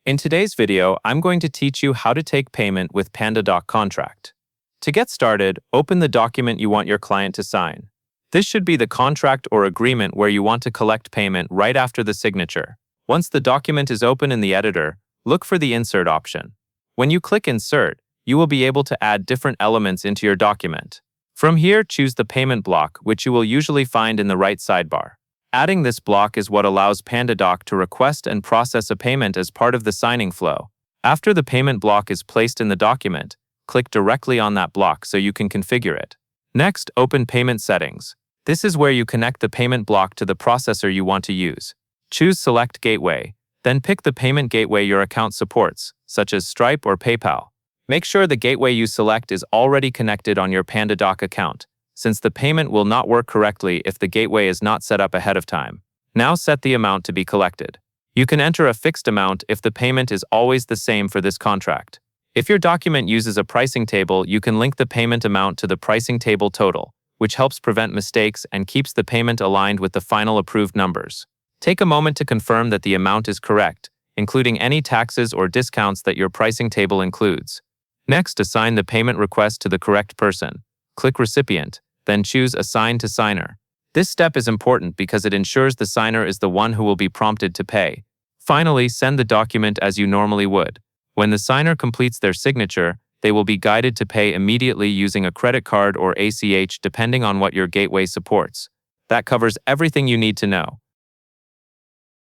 In today's video, I'm going to teach you how to take payment with Pandadoc contract. To get started, open the document you want your client to sign. This should be the contract or agreement where you want to collect payment right after the signature. Once the document is open in the editor, look for the Insert option. When you click Insert, you will be able to add different elements into your document. From here, choose the payment block, which you will usually find in the right sidebar. Adding this block is what allows Pandadoc to request and process a payment as part of the signing flow. After the payment block is placed in the document, click directly on that block so you can configure it. Next, open Payment Settings. This is where you connect the payment block to the processor you want to use. Choose Select Gateway, then pick the payment gateway your account supports, such as Stripe or PayPal. Make sure the gateway you select is already connected on your Pandadoc account, since the payment will not work correctly if the gateway is not set up ahead of time. Now set the amount to be collected. You can enter a fixed amount if the payment is always the same for this contract. If your document uses a pricing table, you can link the payment amount to the pricing table total, which helps prevent mistakes and keeps the payment aligned with the final approved numbers. Take a moment to confirm that the amount is correct, including any taxes or discounts that your pricing table includes. Next, assign the payment request to the correct person. Click Recipient, then choose Assign to Signer. This step is important because it ensures the signer is the one who will be prompted to pay. Finally, send the document as you normally would. When the signer completes their signature, they will be guided to pay immediately using a credit card or ACH depending on what your gateway supports. That covers everything you need to know.